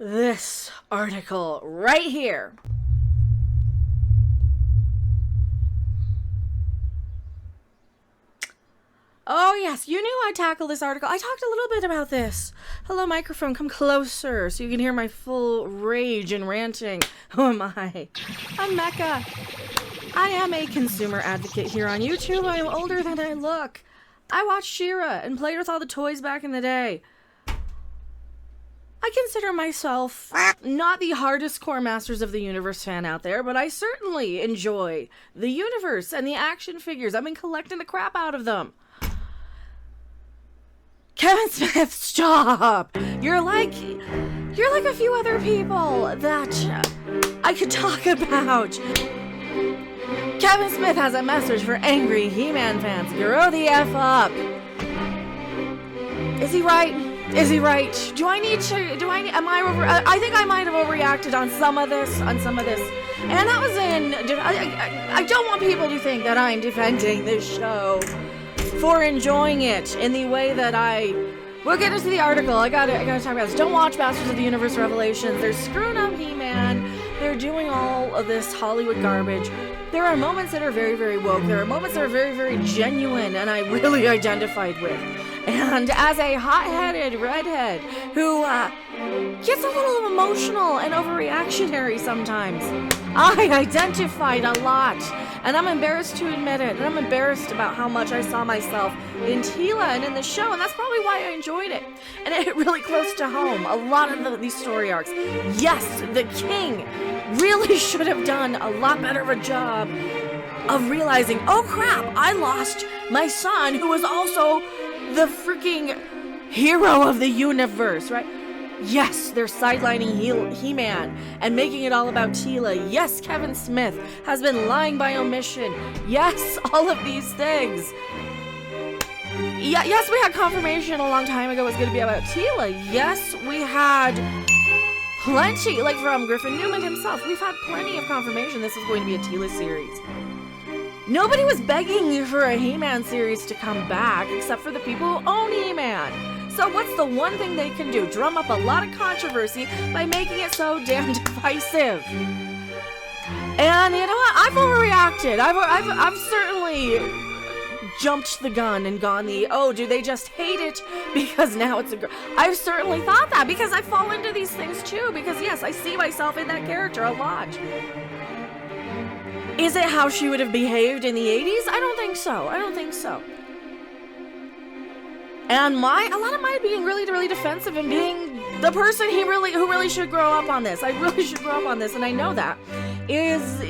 this article right here. Oh yes, you knew I'd tackle this article. I talked a little bit about this. Hello, microphone, come closer so you can hear my full rage and ranting. Who am I? I'm Mecha. I am a consumer advocate here on YouTube. I am older than I look. I watched She-Ra and played with all the toys back in the day. I consider myself not the hardest core Masters of the Universe fan out there, but I certainly enjoy the universe and the action figures. I've been collecting the crap out of them. Kevin Smith, stop! You're like a few other people that I could talk about. Kevin Smith has a message for angry He-Man fans. Grow the F up. Is he right? Is he right? I think I might have overreacted on some of this. And that was I don't want people to think that I'm defending this show for enjoying it in the way that we'll get into the article. I gotta talk about this. Don't watch Masters of the Universe Revelations. They're screwing up He-Man. They're doing all of this Hollywood garbage. There are moments that are very, very woke. There are moments that are very, very genuine, and I really identified with. And as a hot-headed redhead who gets a little emotional and overreactionary sometimes, I identified a lot. And I'm embarrassed to admit it. And I'm embarrassed about how much I saw myself in Teela and in the show. And that's probably why I enjoyed it. And it hit really close to home. A lot of these story arcs. Yes, the king really should have done a lot better of a job of realizing, oh crap, I lost my son who was also the freaking hero of the universe, right? Yes, they're sidelining He-Man and making it all about Teela. Yes, Kevin Smith has been lying by omission. Yes, all of these things. Yes, we had confirmation a long time ago it was going to be about Teela. Yes, we had plenty, like from Griffin Newman himself, we've had plenty of confirmation this is going to be a Teela series. Nobody was begging for a He-Man series to come back except for the people who own He-Man. So what's the one thing they can do? Drum up a lot of controversy by making it so damn divisive. And you know what? I've overreacted. I've certainly jumped the gun and gone do they just hate it because now it's a girl? I've certainly thought that because I fall into these things too. Because yes, I see myself in that character a lot. Is it how she would have behaved in the 80s? I don't think so. And a lot of my being really, really defensive and being the person who really should grow up on this. I really should grow up on this, and I know that is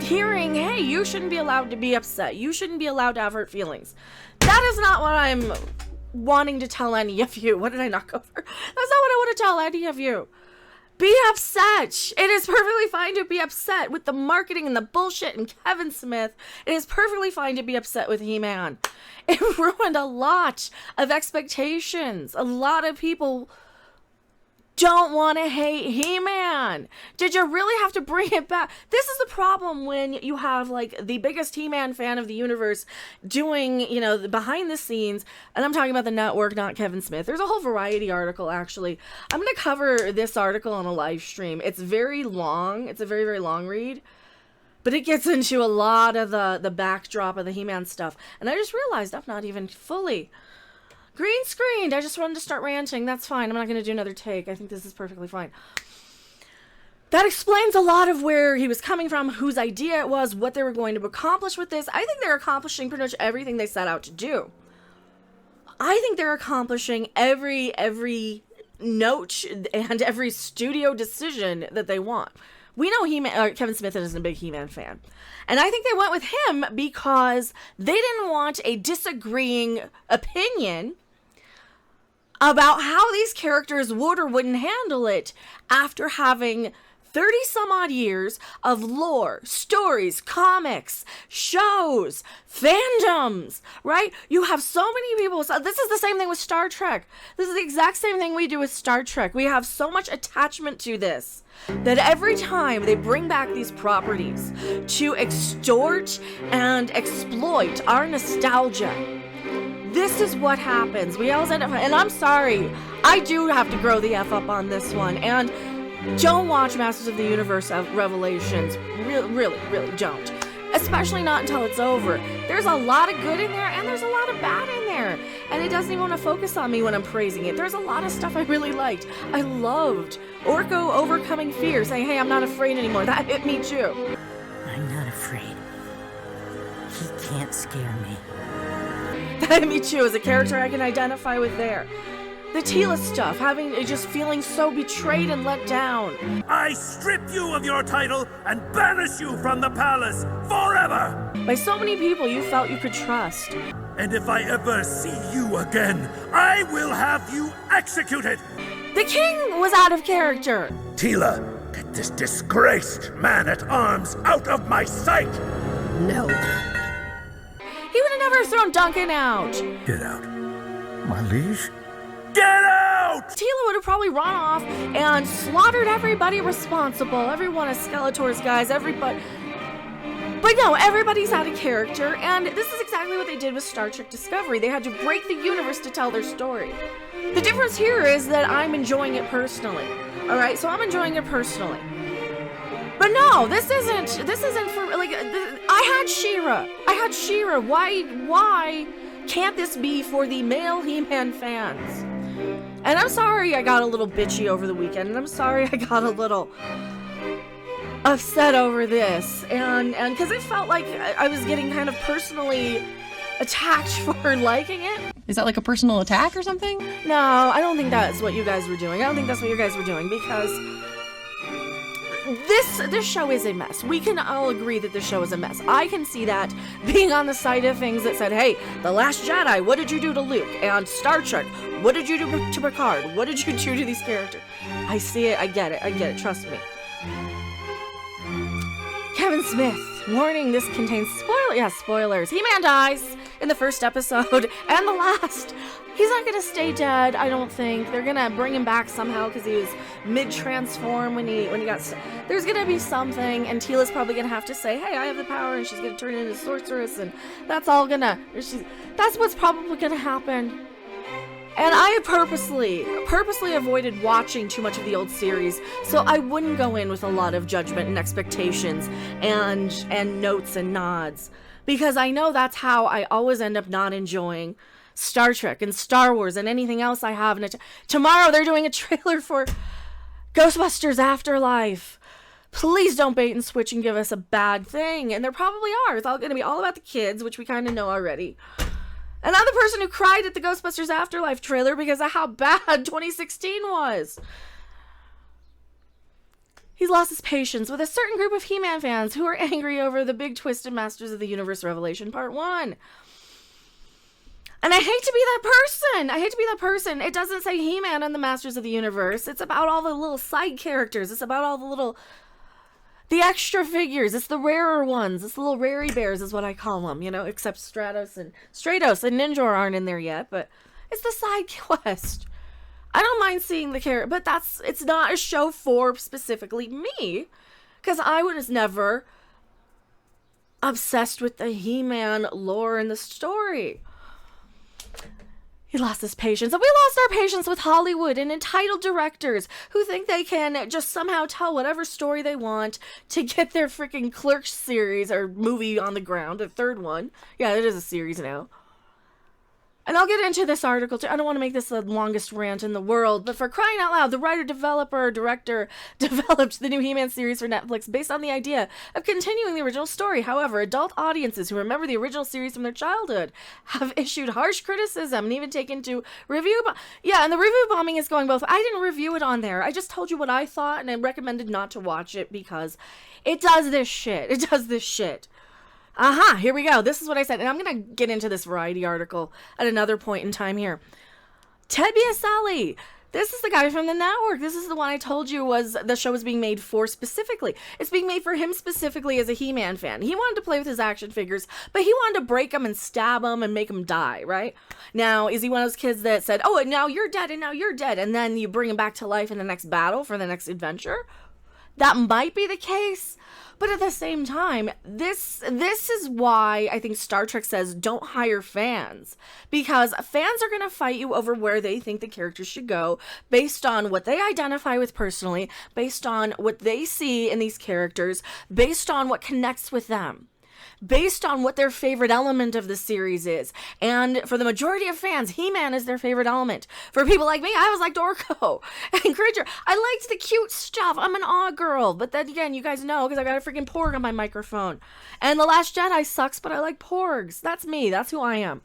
hearing, hey, you shouldn't be allowed to be upset. You shouldn't be allowed to have hurt feelings. That is not what I'm wanting to tell any of you. What did I knock over? That's not what I want to tell any of you. Be upset. It is perfectly fine to be upset with the marketing and the bullshit and Kevin Smith. It is perfectly fine to be upset with He-Man. It ruined a lot of expectations. A lot of people don't want to hate He-Man. Did you really have to bring it back? This is the problem when you have like the biggest He-Man fan of the universe doing, the behind the scenes, and I'm talking about the network, not Kevin Smith. There's a whole Variety article, actually. I'm going to cover this article on a live stream. It's very long. It's a very, very long read. But it gets into a lot of the backdrop of the He-Man stuff. And I just realized I'm not even fully green screened. I just wanted to start ranting. That's fine. I'm not going to do another take. I think this is perfectly fine. That explains a lot of where he was coming from, whose idea it was, what they were going to accomplish with this. I think they're accomplishing pretty much everything they set out to do. I think they're accomplishing every note and every studio decision that they want. We know Kevin Smith isn't a big He-Man fan. And I think they went with him because they didn't want a disagreeing opinion about how these characters would or wouldn't handle it after having 30 some odd years of lore, stories, comics, shows, fandoms, right? You have so many people. So this is the same thing with Star Trek. This is the exact same thing we do with Star Trek. We have so much attachment to this that every time they bring back these properties to extort and exploit our nostalgia, this is what happens. We always end up, and I'm sorry, I do have to grow the F up on this one, and don't watch Masters of the Universe Revelations. Really don't. Especially not until it's over. There's a lot of good in there, and there's a lot of bad in there. And it doesn't even want to focus on me when I'm praising it. There's a lot of stuff I really liked. I loved Orko overcoming fear, saying, hey, I'm not afraid anymore. That hit me too. I'm not afraid. He can't scare me. That hit me too, as a character I can identify with there. The Tila stuff, just feeling so betrayed and let down. I strip you of your title and banish you from the palace forever! By so many people you felt you could trust. And if I ever see you again, I will have you executed! The king was out of character. Tila, get this disgraced man-at-arms out of my sight! No. He would have never thrown Duncan out. Get out. My liege? Get out! Tila would have probably run off and slaughtered everybody responsible. Every one of Skeletor's guys, everybody. But no, everybody's out of character, and this is exactly what they did with Star Trek Discovery. They had to break the universe to tell their story. The difference here is that I'm enjoying it personally. Alright, so I'm enjoying it personally. But no, this isn't for, like, I had She-Ra. Why can't this be for the male He-Man fans? And I'm sorry I got a little bitchy over the weekend, and I'm sorry I got a little upset over this, and because I felt like I was getting kind of personally attacked for liking it. Is that like a personal attack or something? No, I don't think that's what you guys were doing. Because this show is a mess. We can all agree that this show is a mess. I can see that being on the side of things that said, hey, The Last Jedi, what did you do to Luke? And Star Trek, what did you do to Picard? What did you do to these characters? I see it, I get it, trust me. Kevin Smith, warning, this contains spoilers. He-Man dies in the first episode and the last. He's not gonna stay dead, I don't think. They're gonna bring him back somehow because he was mid-transform when he got... There's gonna be something, and Tila's probably gonna have to say, hey, I have the power, and she's gonna turn into a sorceress, and that's what's probably gonna happen. And I purposely avoided watching too much of the old series, so I wouldn't go in with a lot of judgment and expectations and notes and nods, because I know that's how I always end up not enjoying Star Trek and Star Wars and anything else I have. And tomorrow they're doing a trailer for Ghostbusters Afterlife. Please don't bait and switch and give us a bad thing. And there probably are. It's all going to be all about the kids, which we kind of know already. And I'm the person who cried at the Ghostbusters Afterlife trailer because of how bad 2016 was. He's lost his patience with a certain group of He-Man fans who are angry over the big twist in Masters of the Universe Revelation Part 1. And I hate to be that person. It doesn't say He-Man and the Masters of the Universe. It's about all the little side characters. It's about all the extra figures. It's the rarer ones. It's the little rarey bears is what I call them, except Stratos and Ninjor aren't in there yet, but it's the side quest. I don't mind seeing the character, but it's not a show for specifically me, because I was never obsessed with the He-Man lore and the story. He lost his patience, and we lost our patience with Hollywood and entitled directors who think they can just somehow tell whatever story they want to get their freaking Clerks series or movie on the ground, the third one. Yeah, it is a series now. And I'll get into this article too. I don't want to make this the longest rant in the world, but for crying out loud, the director developed the new He-Man series for Netflix based on the idea of continuing the original story. However, adult audiences who remember the original series from their childhood have issued harsh criticism and even taken to review. And the review bombing is going both. I didn't review it on there. I just told you what I thought, and I recommended not to watch it because it does this shit. Here we go. This is what I said. And I'm going to get into this Variety article at another point in time here. Ted Biaselli. This is the guy from the network. This is the one I told you was the show was being made for specifically. It's being made for him specifically as a He-Man fan. He wanted to play with his action figures, but he wanted to break them and stab them and make them die, right? Now, is he one of those kids that said, oh, and now you're dead, and now you're dead, and then you bring him back to life in the next battle for the next adventure? that might be the case. But at the same time, this is why I think Star Trek says don't hire fans. Because fans are going to fight you over where they think the characters should go based on what they identify with personally, based on what they see in these characters, based on what connects with them, based on what their favorite element of the series is. And for the majority of fans, He-Man is their favorite element. For people like me, I was like Dorko and Cringer. I liked the cute stuff. I'm an awe girl. But then again, you guys know because I got a freaking Porg on my microphone. And The Last Jedi sucks, but I like Porgs. That's me. That's who I am.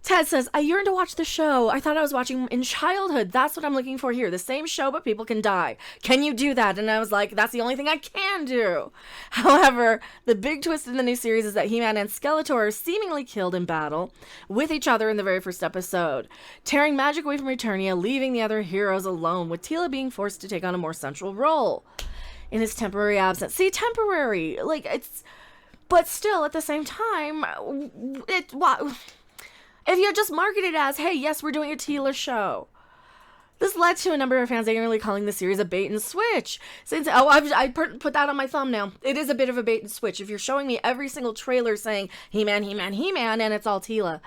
Ted says, I yearn to watch the show. I thought I was watching in childhood. That's what I'm looking for here. The same show, but people can die. Can you do that? And I was like, that's the only thing I can do. However, the big twist in the new series is that He-Man and Skeletor are seemingly killed in battle with each other in the very first episode, tearing magic away from Eternia, leaving the other heroes alone, with Teela being forced to take on a more central role in his temporary absence. See, temporary, like, it's, but still, at the same time, if you just market it as, hey, yes, we're doing a Teela show. This led to a number of fans angrily calling the series a bait and switch. Since, I put that on my thumbnail. It is a bit of a bait and switch. If you're showing me every single trailer saying He-Man, He-Man, He-Man, and it's all Teela.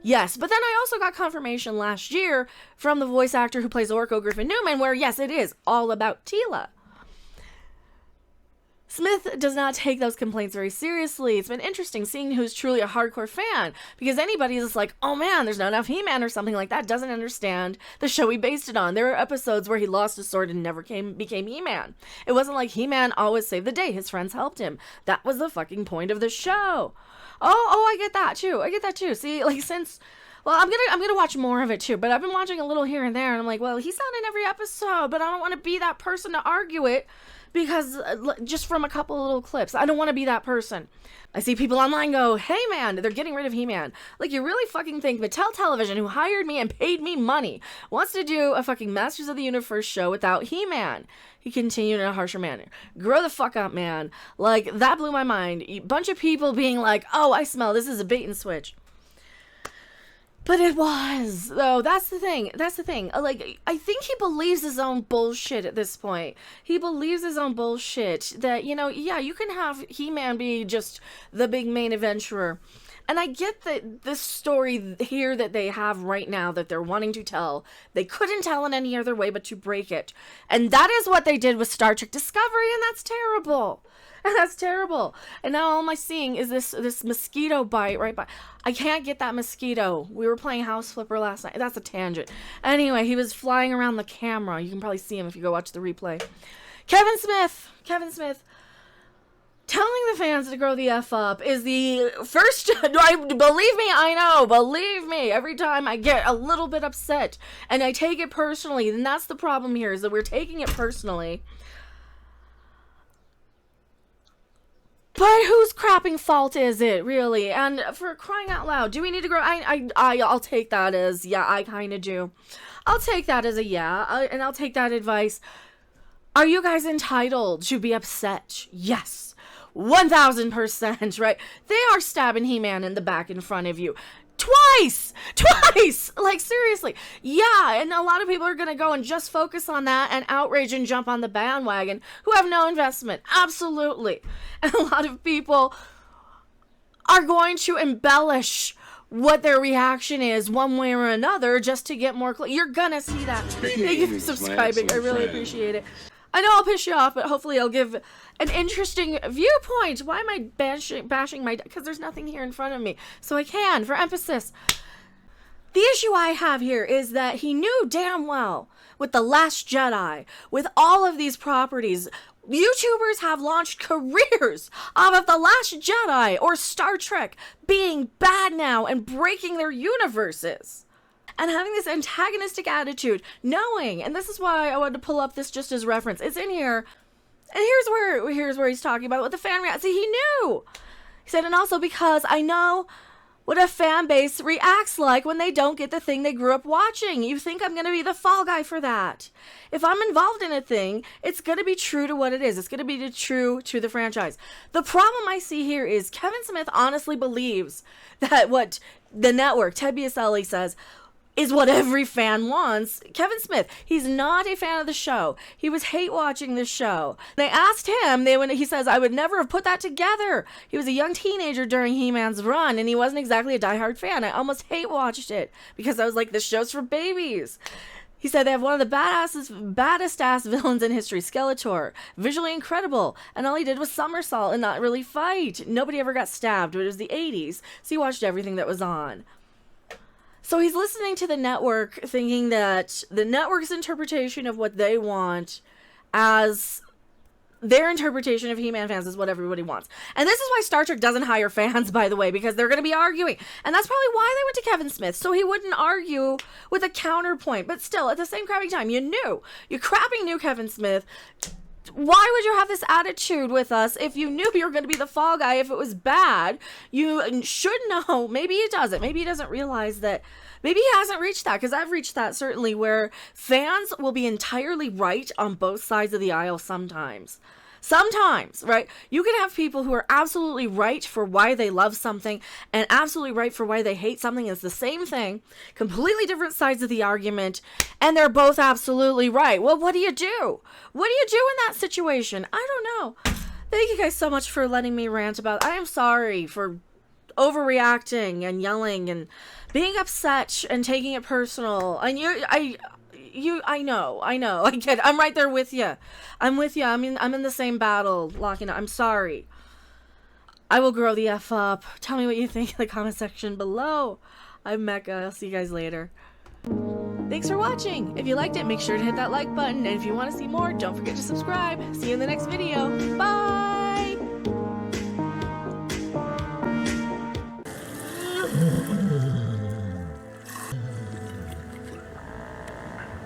Yes, but then I also got confirmation last year from the voice actor who plays Orko Griffin Newman, where, yes, it is all about Teela. Smith does not take those complaints very seriously. It's been interesting seeing who's truly a hardcore fan, because anybody is just like, oh man, there's not enough He-Man or something like that, doesn't understand the show he based it on. There are episodes where he lost his sword and never became He-Man. It wasn't like He-Man always saved the day. His friends helped him. That was the fucking point of the show. Oh, I get that too. See, like, since... Well, I'm gonna watch more of it too, but I've been watching a little here and there, and I'm like, well, he's not in every episode, but I don't want to be that person to argue it, because just from a couple of little clips, I don't want to be that person. I see people online go, hey man, they're getting rid of He-Man. Like, you really fucking think Mattel Television, who hired me and paid me money, wants to do a fucking Masters of the Universe show without He-Man? He continued in a harsher manner. Grow the fuck up, man. Like, that blew my mind. A bunch of people being like, oh, I smell, this is a bait and switch. But it was, though. That's the thing. Like, I think he believes his own bullshit at this point. He believes his own bullshit that, you know, yeah, you can have He-Man be just the big main adventurer. And I get that this story here that they have right now that they're wanting to tell, they couldn't tell in any other way but to break it. And that is what they did with Star Trek Discovery, and that's terrible. And now all I'm seeing is this mosquito bite right by. I can't get that mosquito. We were playing House Flipper last night. That's a tangent. Anyway, he was flying around the camera. You can probably see him if you go watch the replay. Kevin Smith. Telling the fans to grow the F up is the first. Believe me. Every time I get a little bit upset and I take it personally, then that's the problem here, is that we're taking it personally. But whose crapping fault is it, really? And for crying out loud, do we need to grow? I'll take that as, yeah, I kind of do. I'll take that as a yeah, and I'll take that advice. Are you guys entitled to be upset? Yes. 1000%, right? They are stabbing He-Man in the back in front of you. Twice! Like, seriously. Yeah, and a lot of people are going to go and just focus on that and outrage and jump on the bandwagon who have no investment. Absolutely. And a lot of people are going to embellish what their reaction is one way or another just to get more you're going to see that. Thank you for subscribing. I really appreciate it. I know I'll piss you off, but hopefully I'll give an interesting viewpoint. Why am I bashing my... Because there's nothing here in front of me. So I can, for emphasis. The issue I have here is that he knew damn well, with The Last Jedi, with all of these properties, YouTubers have launched careers off of The Last Jedi or Star Trek being bad now and breaking their universes. And having this antagonistic attitude, knowing, and this is why I wanted to pull up this just as reference. It's in here, and here's where he's talking about what the fan reaction. See, he knew. He said, and also because I know what a fan base reacts like when they don't get the thing they grew up watching. You think I'm going to be the fall guy for that? If I'm involved in a thing, it's going to be true to what it is. It's going to be true to the franchise. The problem I see here is Kevin Smith honestly believes that what the network, Ted Biaselli, says is what every fan wants. Kevin Smith, he's not a fan of the show. He was hate watching the show. They asked him, he says, I would never have put that together. He was a young teenager during He-Man's run, and he wasn't exactly a diehard fan. I almost hate watched it because I was like, this show's for babies. He said they have one of the baddest ass villains in history, Skeletor. Visually incredible. And all he did was somersault and not really fight. Nobody ever got stabbed, but it was the 80s. So he watched everything that was on. So he's listening to the network, thinking that the network's interpretation of what they want as their interpretation of He-Man fans is what everybody wants. And this is why Star Trek doesn't hire fans, by the way, because they're going to be arguing. And that's probably why they went to Kevin Smith, so he wouldn't argue with a counterpoint. But still, at the same crapping time, you crapping knew Kevin Smith. Why would you have this attitude with us if you knew you were going to be the fall guy if it was bad? You should know. Maybe he doesn't. Maybe he doesn't realize that. Maybe he hasn't reached that, because I've reached that certainly, where fans will be entirely right on both sides of the aisle sometimes. Sometimes, right? You can have people who are absolutely right for why they love something and absolutely right for why they hate something. It's the same thing, completely different sides of the argument, and they're both absolutely right. Well, what do you do? What do you do in that situation? I don't know. Thank you guys so much for letting me rant about it. I am sorry for overreacting and yelling and being upset and taking it personal. And I know, I get it. I'm right there with you. I'm with you. I'm in the same battle, locking up. I'm sorry. I will grow the F up. Tell me what you think in the comment section below. I'm Mecha. I'll see you guys later. Thanks for watching. If you liked it, make sure to hit that like button. And if you want to see more, don't forget to subscribe. See you in the next video. Bye!